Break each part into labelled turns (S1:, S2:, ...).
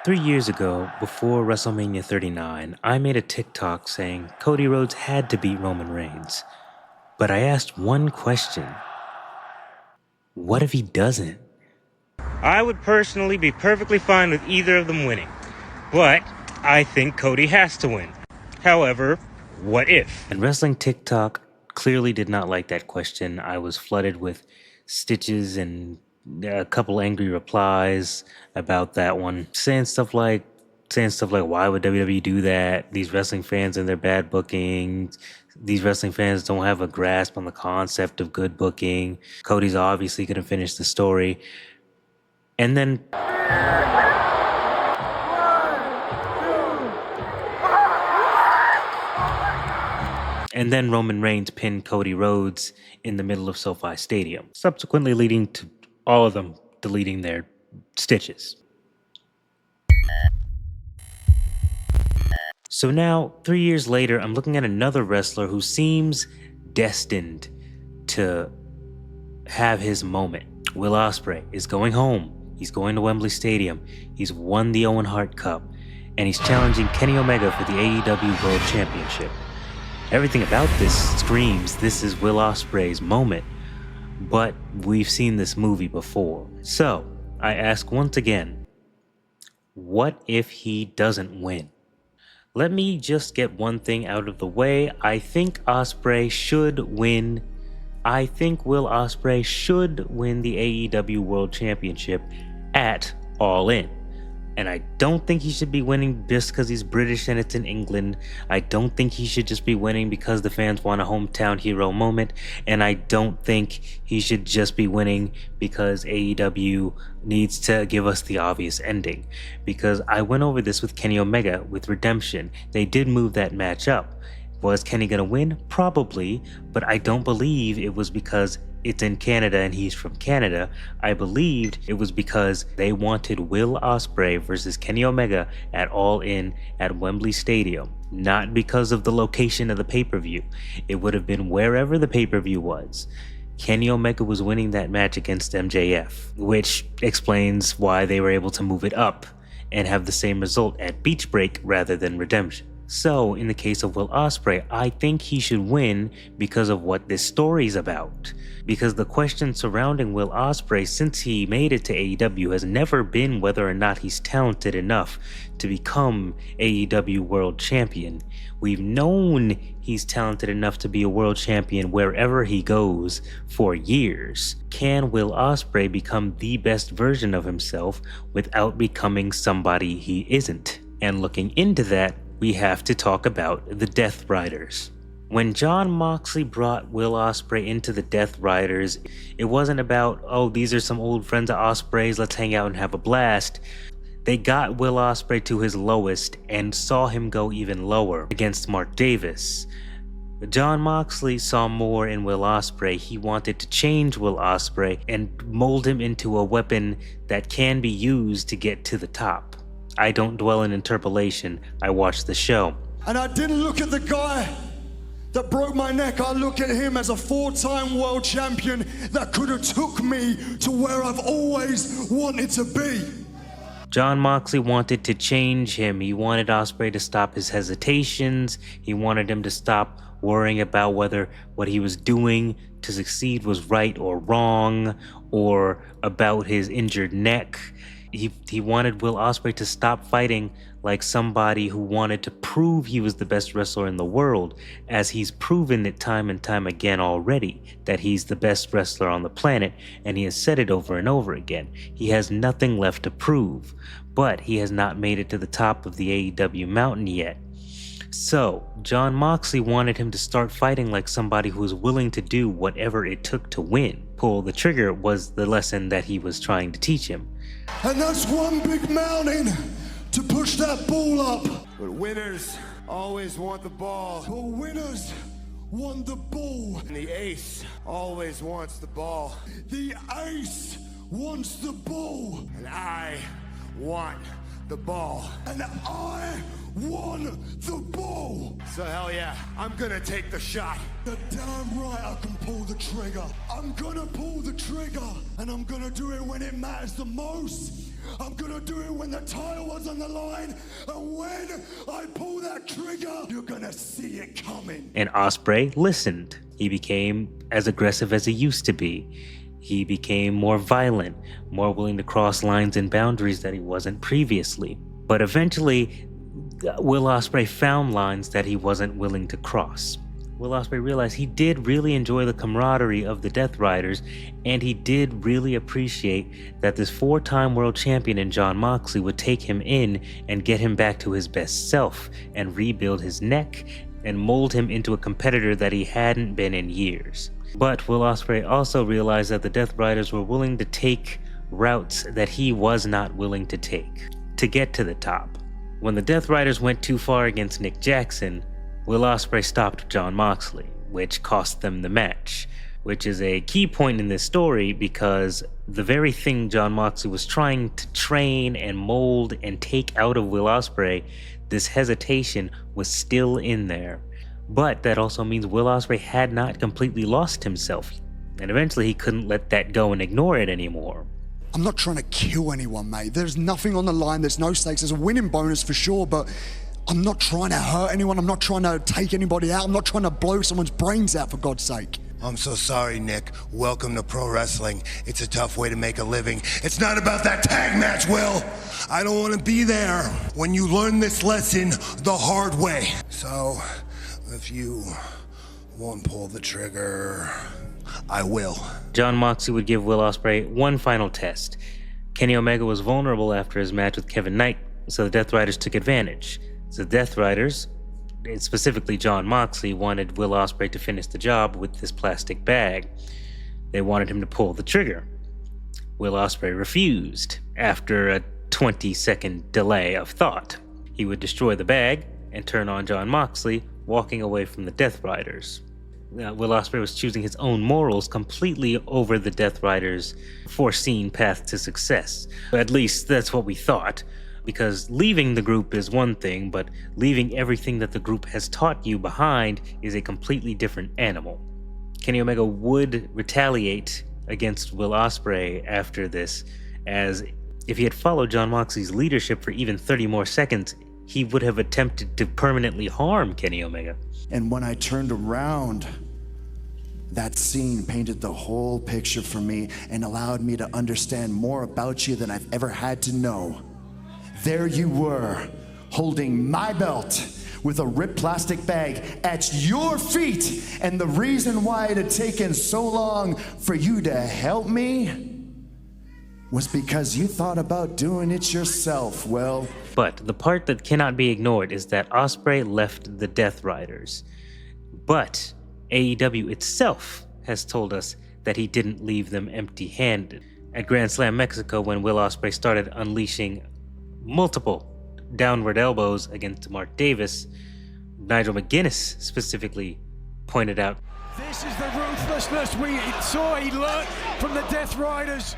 S1: 3 years ago, before WrestleMania 39, I made a TikTok saying Cody Rhodes had to beat Roman Reigns. But I asked one question. What if he doesn't?
S2: I would personally be perfectly fine with either of them winning. But I think Cody has to win. However, what if?
S1: And Wrestling TikTok clearly did not like that question. I was flooded with stitches and a couple angry replies about that one, saying stuff like, why would WWE do that? These wrestling fans and their bad booking. These wrestling fans don't have a grasp on the concept of good booking. Cody's obviously going to finish the story. And then Roman Reigns pinned Cody Rhodes in the middle of SoFi Stadium, subsequently leading to all of them deleting their stitches. So now, 3 years later, I'm looking at another wrestler who seems destined to have his moment. Will Ospreay is going home. He's going to Wembley Stadium. He's won the Owen Hart Cup, and he's challenging Kenny Omega for the AEW World Championship. Everything about this screams this is Will Ospreay's moment, but we've seen this movie before. So, I ask once again, what if he doesn't win? Let me just get one thing out of the way. I think Ospreay should win. I think Will Ospreay should win the AEW World Championship at All In. And I don't think he should be winning just because he's British and it's in England. I don't think he should just be winning because the fans want a hometown hero moment. And I don't think he should just be winning because AEW needs to give us the obvious ending. Because I went over this with Kenny Omega with Redemption. They did move that match up. Was Kenny gonna win? Probably, but I don't believe it was because it's in Canada and he's from Canada. I believed it was because they wanted Will Ospreay versus Kenny Omega at All In at Wembley Stadium, not because of the location of the pay-per-view. It would have been wherever the pay-per-view was. Kenny Omega was winning that match against MJF, which explains why they were able to move it up and have the same result at Beach Break rather than Redemption. So, in the case of Will Ospreay, I think he should win because of what this story's about. Because the question surrounding Will Ospreay since he made it to AEW has never been whether or not he's talented enough to become AEW World Champion. We've known he's talented enough to be a World Champion wherever he goes for years. Can Will Ospreay become the best version of himself without becoming somebody he isn't? And looking into that, we have to talk about the Death Riders. When Jon Moxley brought Will Ospreay into the Death Riders, it wasn't about, oh, these are some old friends of Ospreay's, let's hang out and have a blast. They got Will Ospreay to his lowest and saw him go even lower against Mark Davis. Jon Moxley saw more in Will Ospreay. He wanted to change Will Ospreay and mold him into a weapon that can be used to get to the top. I don't dwell in interpolation, I watched the show.
S3: And I didn't look at the guy that broke my neck, I look at him as a 4-time world champion that could have took me to where I've always wanted to be.
S1: Jon Moxley wanted to change him. He wanted Ospreay to stop his hesitations. He wanted him to stop worrying about whether what he was doing to succeed was right or wrong, or about his injured neck. He wanted Will Ospreay to stop fighting like somebody who wanted to prove he was the best wrestler in the world, as he's proven it time and time again already, that he's the best wrestler on the planet, and he has said it over and over again. He has nothing left to prove, but he has not made it to the top of the AEW mountain yet. So, Jon Moxley wanted him to start fighting like somebody who was willing to do whatever it took to win. Pull the trigger was the lesson that he was trying to teach him.
S3: And that's one big mountain to push that ball up.
S4: But winners always want the ball.
S3: But winners want the ball.
S4: And the ace always wants the ball.
S3: The ace wants the ball.
S4: And I want the ball.
S3: And I want the ball.
S4: So hell yeah, I'm gonna take the shot.
S3: You're damn right I can pull the trigger. I'm gonna pull the trigger, and I'm gonna do it when it matters the most. I'm gonna do it when the title was on the line, and when I pull that trigger, you're gonna see it coming.
S1: And Ospreay listened. He became as aggressive as he used to be. He became more violent, more willing to cross lines and boundaries that he wasn't previously. But eventually, Will Ospreay found lines that he wasn't willing to cross. Will Ospreay realized he did really enjoy the camaraderie of the Death Riders, and he did really appreciate that this 4-time world champion in Jon Moxley would take him in and get him back to his best self and rebuild his neck and mold him into a competitor that he hadn't been in years. But Will Ospreay also realized that the Death Riders were willing to take routes that he was not willing to take to get to the top. When the Death Riders went too far against Nick Jackson, Will Ospreay stopped Jon Moxley, which cost them the match, which is a key point in this story because the very thing Jon Moxley was trying to train and mold and take out of Will Ospreay, this hesitation was still in there. But that also means Will Ospreay had not completely lost himself, and eventually he couldn't let that go and ignore it anymore.
S3: I'm not trying to kill anyone, mate. There's nothing on the line, there's no stakes, there's a winning bonus for sure, but I'm not trying to hurt anyone, I'm not trying to take anybody out, I'm not trying to blow someone's brains out, for God's sake.
S4: I'm so sorry, Nick. Welcome to pro wrestling. It's a tough way to make a living. It's not about that tag match, Will. I don't want to be there when you learn this lesson the hard way. So, if you won't pull the trigger, I will.
S1: Jon Moxley would give Will Ospreay one final test. Kenny Omega was vulnerable after his match with Kevin Knight, so the Death Riders took advantage. So the Death Riders, specifically Jon Moxley, wanted Will Ospreay to finish the job with this plastic bag. They wanted him to pull the trigger. Will Ospreay refused after a 20-second delay of thought. He would destroy the bag and turn on Jon Moxley, walking away from the Death Riders. Will Ospreay was choosing his own morals completely over the Death Riders' foreseen path to success. At least that's what we thought, because leaving the group is one thing, but leaving everything that the group has taught you behind is a completely different animal. Kenny Omega would retaliate against Will Ospreay after this, as if he had followed Jon Moxley's leadership for even 30 more seconds, he would have attempted to permanently harm Kenny Omega.
S3: And when I turned around, that scene painted the whole picture for me and allowed me to understand more about you than I've ever had to know. There you were, holding my belt with a ripped plastic bag at your feet. And the reason why it had taken so long for you to help me was because you thought about doing it yourself, Will.
S1: But the part that cannot be ignored is that Ospreay left the Death Riders. But AEW itself has told us that he didn't leave them empty-handed. At Grand Slam Mexico, when Will Ospreay started unleashing multiple downward elbows against Mark Davis, Nigel McGuinness specifically pointed out,
S5: "This is the ruthlessness we saw he learned from the Death Riders."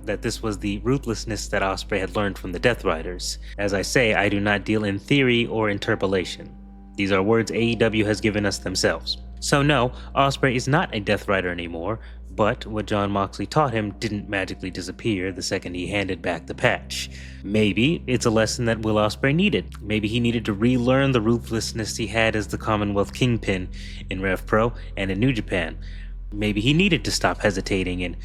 S1: That this was the ruthlessness that Ospreay had learned from the Death Riders. As I say, I do not deal in theory or interpolation. These are words AEW has given us themselves. So no, Ospreay is not a Death Rider anymore, but what Jon Moxley taught him didn't magically disappear the second he handed back the patch. Maybe it's a lesson that Will Ospreay needed. Maybe he needed to relearn the ruthlessness he had as the Commonwealth Kingpin in Rev Pro and in New Japan. Maybe he needed to stop hesitating, and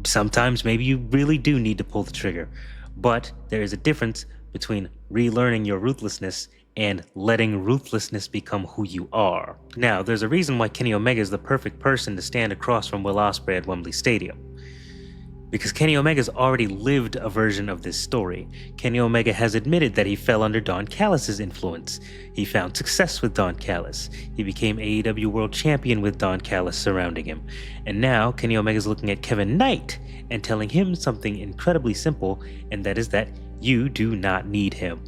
S1: sometimes maybe you really do need to pull the trigger. But there is a difference between relearning your ruthlessness and letting ruthlessness become who you are. Now, there's a reason why Kenny Omega is the perfect person to stand across from Will Ospreay at Wembley Stadium. Because Kenny Omega's already lived a version of this story. Kenny Omega has admitted that he fell under Don Callis' influence. He found success with Don Callis. He became AEW World Champion with Don Callis surrounding him. And now Kenny Omega's looking at Kevin Knight and telling him something incredibly simple, and that is that you do not need him.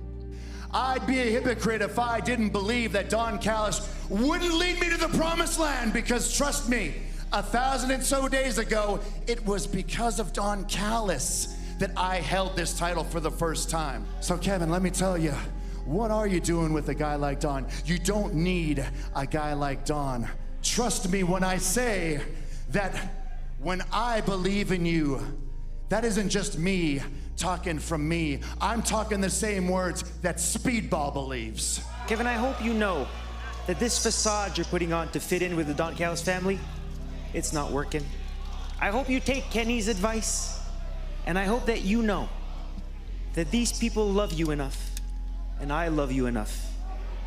S3: I'd be a hypocrite if I didn't believe that Don Callis wouldn't lead me to the promised land, because trust me, 1,000 and so days ago, it was because of Don Callis that I held this title for the first time. So Kevin, let me tell you, what are you doing with a guy like Don? You don't need a guy like Don. Trust me when I say that when I believe in you, That isn't just me talking from me. I'm talking the same words that Speedball believes.
S6: Kevin, I hope you know that this facade you're putting on to fit in with the Don Callis family, it's not working. I hope you take Kenny's advice, and I hope that you know that these people love you enough, and I love you enough,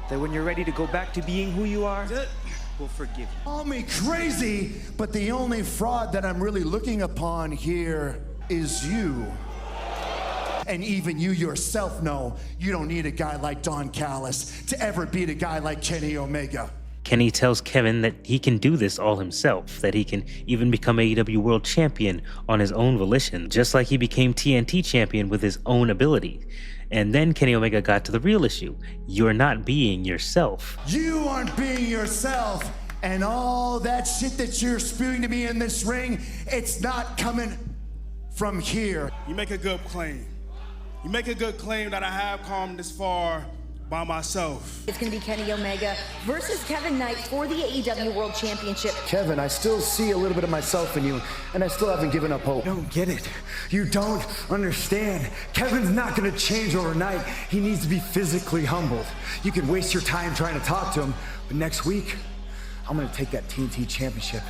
S6: that when you're ready to go back to being who you are, we'll forgive you.
S3: Call me crazy, but the only fraud that I'm really looking upon here is you. And even you yourself know you don't need a guy like Don Callis to ever beat a guy like Kenny Omega.
S1: Kenny tells Kevin that he can do this all himself, that he can even become AEW World Champion on his own volition, just like he became TNT Champion with his own ability. And then Kenny Omega got to the real issue. You're not being yourself.
S3: You aren't being yourself, and all that shit that you're spewing to me in this ring, it's not coming from here.
S7: You make a good claim. You make a good claim that I have come this far by myself.
S8: It's going to be Kenny Omega versus Kevin Knight for the AEW World Championship.
S3: Kevin, I still see a little bit of myself in you, and I still haven't given up hope.
S9: You don't get it. You don't understand. Kevin's not going to change overnight. He needs to be physically humbled. You can waste your time trying to talk to him, but next week, I'm going to take that TNT Championship,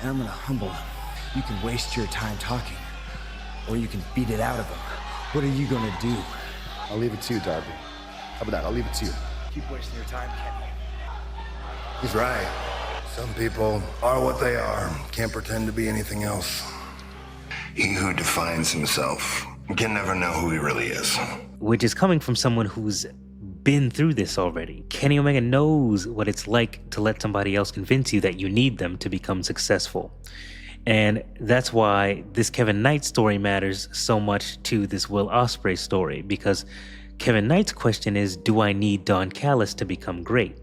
S9: and I'm going to humble him. You can waste your time talking, or you can beat it out of him. What are you going to do?
S3: I'll leave it to you, Darby. How about that? I'll leave it to you.
S9: Keep wasting your time, Kenny.
S4: He's right. Some people are what they are. Can't pretend to be anything else. He who defines himself can never know who he really is.
S1: Which is coming from someone who's been through this already. Kenny Omega knows what it's like to let somebody else convince you that you need them to become successful. And that's why this Kevin Knight story matters so much to this Will Ospreay story, because Kevin Knight's question is, do I need Don Callis to become great?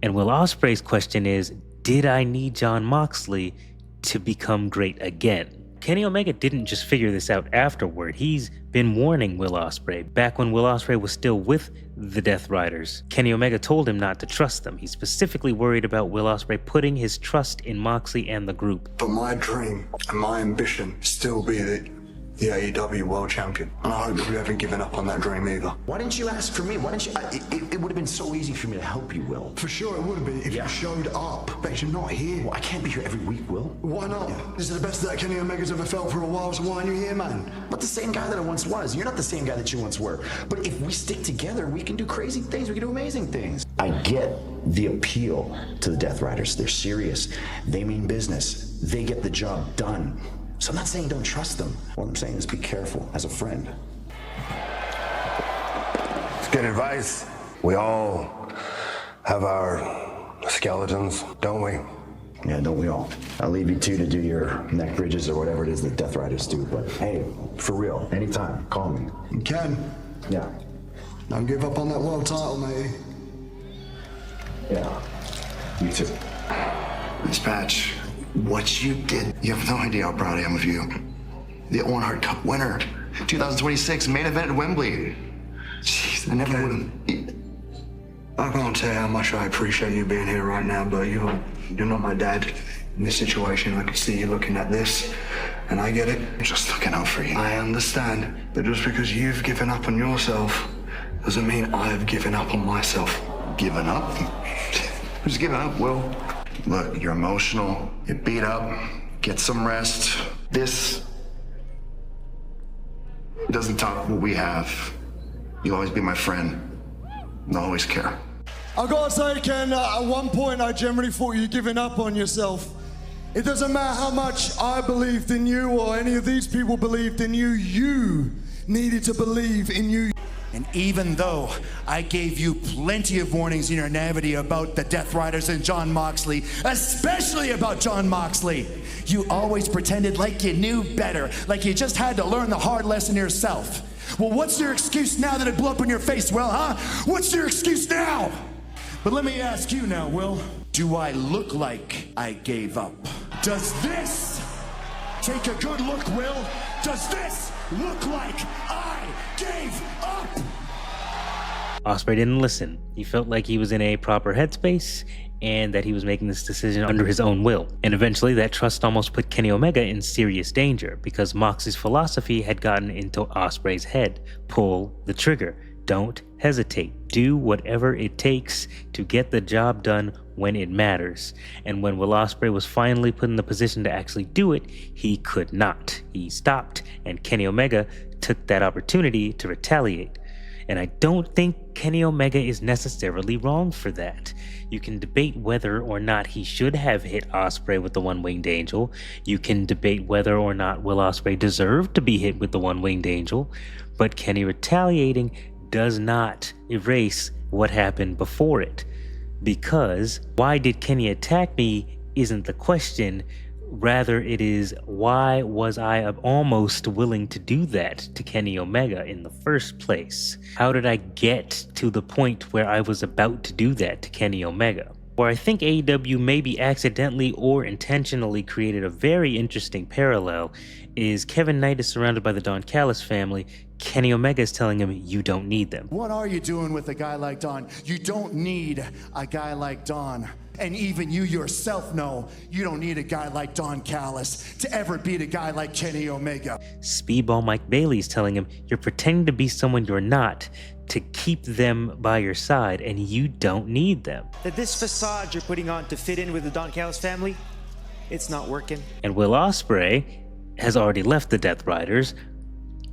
S1: And Will Ospreay's question is, did I need Jon Moxley to become great again? Kenny Omega didn't just figure this out afterward. He's been warning Will Ospreay. Back when Will Ospreay was still with the Death Riders, Kenny Omega told him not to trust them. He's specifically worried about Will Ospreay putting his trust in Moxley and the group.
S10: But my dream and my ambition still be the AEW World Champion. And I hope that we haven't given up on that dream either.
S11: Why didn't you ask for me? Why didn't you? It would have been so easy for me to help you, Will.
S10: For sure it would have been if you showed up, but you're not here.
S11: Well, I can't be here every week, Will.
S10: Why not? This is the best that Kenny Omega's ever felt for a while, so why aren't you here, man?
S11: But the same guy that I once was. You're not the same guy that you once were. But if we stick together, we can do crazy things. We can do amazing things. I get the appeal to the Death Riders. They're serious. They mean business. They get the job done. So I'm not saying don't trust them. What I'm saying is be careful as a friend.
S4: It's good advice. We all have our skeletons, don't we?
S11: Yeah, don't we all? I'll leave you two to do your neck bridges or whatever it is that Death Riders do. But hey, for real, anytime, call me.
S10: You can.
S11: Yeah.
S10: Don't give up on that world title, mate.
S11: Yeah. You too.
S10: Dispatch. What you did, you have no idea how proud I am of you. The Owen Hart Cup winner, 2026 main event at Wembley. Jeez, I never would have. I can't tell you how much I appreciate you being here right now, but you're not my dad in this situation. I can see you looking at this, and I get it.
S4: I'm just looking out for you.
S10: I understand, but just because you've given up on yourself doesn't mean I've given up on myself.
S4: Given up? Who's giving up, Will? Look, you're emotional, you're beat up, get some rest. This doesn't top what we have. You'll always be my friend, and I'll always care.
S12: I gotta say, Ken, at one point I generally thought you were giving up on yourself. It doesn't matter how much I believed in you or any of these people believed in you, you needed to believe in you.
S3: And even though I gave you plenty of warnings in your naivety about the Death Riders and Jon Moxley, especially about Jon Moxley, you always pretended like you knew better, like you just had to learn the hard lesson yourself. Well, what's your excuse now that it blew up in your face, Will, huh? What's your excuse now? But let me ask you now, Will, do I look like I gave up? Does this take a good look, Will? Does this look like I gave up?
S1: Ospreay didn't listen. He felt like he was in a proper headspace and that he was making this decision under his own will. And eventually that trust almost put Kenny Omega in serious danger because Moxley's philosophy had gotten into Ospreay's head. Pull the trigger. Don't hesitate. Do whatever it takes to get the job done when it matters. And when Will Ospreay was finally put in the position to actually do it, he could not. He stopped, and Kenny Omega took that opportunity to retaliate. And I don't think Kenny Omega is necessarily wrong for that. You can debate whether or not he should have hit Ospreay with the One-Winged Angel. You can debate whether or not Will Ospreay deserved to be hit with the One-Winged Angel. But Kenny retaliating does not erase what happened before it. Because why did Kenny attack me isn't the question. Rather, it is why was I almost willing to do that to Kenny Omega in the first place? How did I get to the point where I was about to do that to Kenny Omega? Where I think AEW maybe accidentally or intentionally created a very interesting parallel is Kevin Knight is surrounded by the Don Callis family. Kenny Omega is telling him, you don't need them.
S3: What are you doing with a guy like Don? You don't need a guy like Don. And even you yourself know you don't need a guy like Don Callis to ever beat a guy like Kenny Omega.
S1: Speedball Mike Bailey is telling him, you're pretending to be someone you're not to keep them by your side, and you don't need them.
S6: That this facade you're putting on to fit in with the Don Callis family, it's not working.
S1: And Will Ospreay has already left the Death Riders,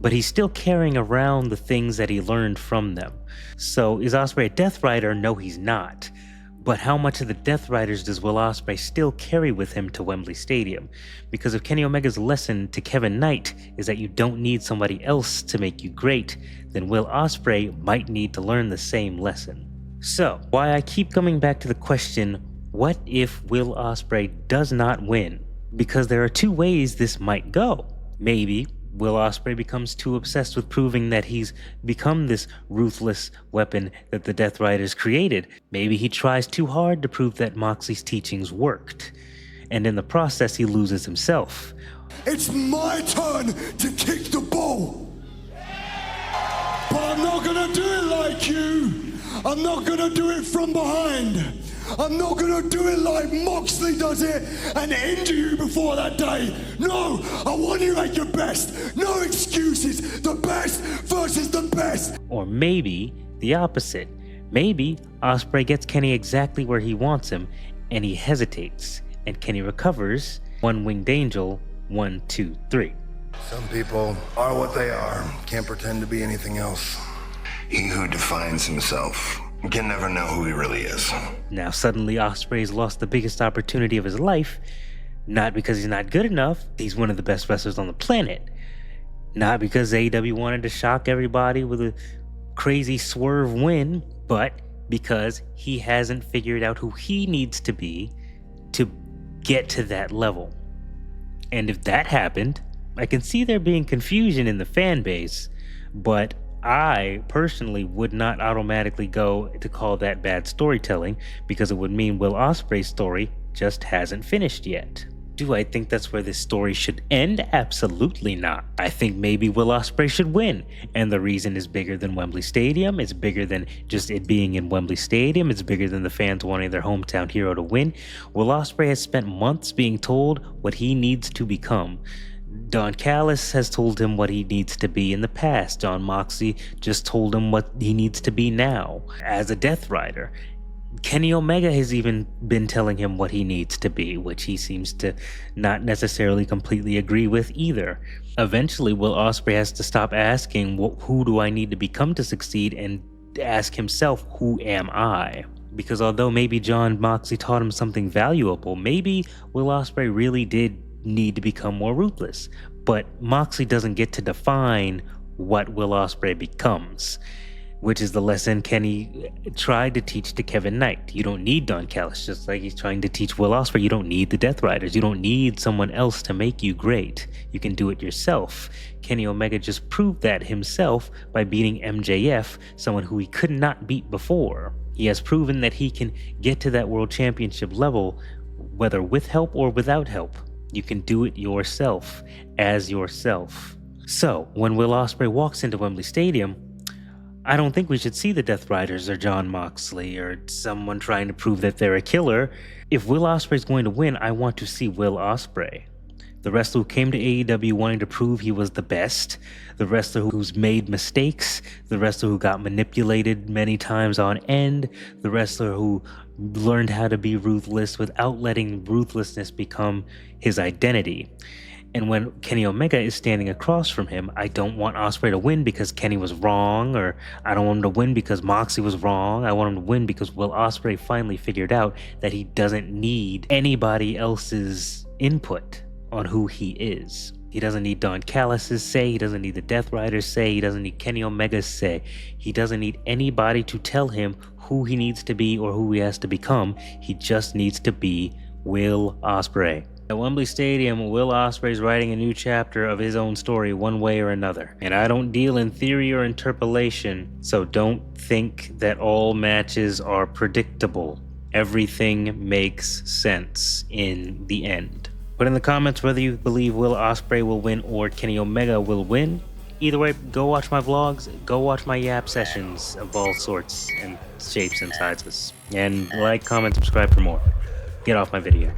S1: but he's still carrying around the things that he learned from them. So is Ospreay a Death Rider? No, he's not. But how much of the Death Riders does Will Ospreay still carry with him to Wembley Stadium? Because if Kenny Omega's lesson to Kevin Knight is that you don't need somebody else to make you great, then Will Ospreay might need to learn the same lesson. So, why I keep coming back to the question, what if Will Ospreay does not win? Because there are two ways this might go. Maybe Will Ospreay becomes too obsessed with proving that he's become this ruthless weapon that the Death Riders created. Maybe he tries too hard to prove that Moxley's teachings worked. And in the process, he loses himself.
S12: It's my turn to kick the ball. But I'm not gonna do it like you. I'm not gonna do it from behind. I'm not gonna do it like Moxley does it and injure you before that day. No, I want you at your best. No excuses. The best versus the best.
S1: Or maybe the opposite. Maybe Ospreay gets Kenny exactly where he wants him and he hesitates and Kenny recovers. One-Winged Angel, 1, 2, 3.
S4: Some people are what they are. Can't pretend to be anything else. He who defines himself can never know who he really is.
S1: Now suddenly Ospreay's lost the biggest opportunity of his life, not because he's not good enough, he's one of the best wrestlers on the planet. Not because AEW wanted to shock everybody with a crazy swerve win, but because he hasn't figured out who he needs to be to get to that level. And if that happened, I can see there being confusion in the fan base, but I personally would not automatically go to call that bad storytelling because it would mean Will Ospreay's story just hasn't finished yet. Do I think that's where this story should end? Absolutely not. I think maybe Will Ospreay should win, and the reason is bigger than Wembley Stadium. It's bigger than just it being in Wembley Stadium. It's bigger than the fans wanting their hometown hero to win. Will Ospreay has spent months being told what he needs to become. Don Callis has told him what he needs to be in the past. Jon Moxley just told him what he needs to be now as a Death Rider. Kenny Omega has even been telling him what he needs to be, which he seems to not necessarily completely agree with either. Eventually, Will Ospreay has to stop asking, who do I need to become to succeed, and ask himself, who am I? Because although maybe Jon Moxley taught him something valuable, maybe Will Ospreay really did need to become more ruthless. But Moxley doesn't get to define what Will Ospreay becomes, which is the lesson Kenny tried to teach to Kevin Knight. You don't need Don Callis, just like he's trying to teach Will Ospreay. You don't need the Death Riders. You don't need someone else to make you great. You can do it yourself. Kenny Omega just proved that himself by beating MJF, someone who he could not beat before. He has proven that he can get to that World Championship level, whether with help or without help. You can do it yourself, as yourself. So, when Will Ospreay walks into Wembley Stadium, I don't think we should see the Death Riders or Jon Moxley or someone trying to prove that they're a killer. If Will Ospreay's going to win, I want to see Will Ospreay. The wrestler who came to AEW wanting to prove he was the best, the wrestler who's made mistakes, the wrestler who got manipulated many times on end, the wrestler who learned how to be ruthless without letting ruthlessness become his identity. And when Kenny Omega is standing across from him, I don't want Ospreay to win because Kenny was wrong, or I don't want him to win because Moxley was wrong. I want him to win because Will Ospreay finally figured out that he doesn't need anybody else's input on who he is. He doesn't need Don Callis' say, he doesn't need the Death Riders' say, he doesn't need Kenny Omega's say. He doesn't need anybody to tell him who he needs to be or who he has to become. He just needs to be Will Ospreay. At Wembley Stadium, Will Ospreay is writing a new chapter of his own story one way or another. And I don't deal in theory or interpolation, so don't think that all matches are predictable. Everything makes sense in the end. Put in the comments whether you believe Will Ospreay will win or Kenny Omega will win. Either way, go watch my vlogs, go watch my yap sessions of all sorts and shapes and sizes. And like, comment, subscribe for more. Get off my video.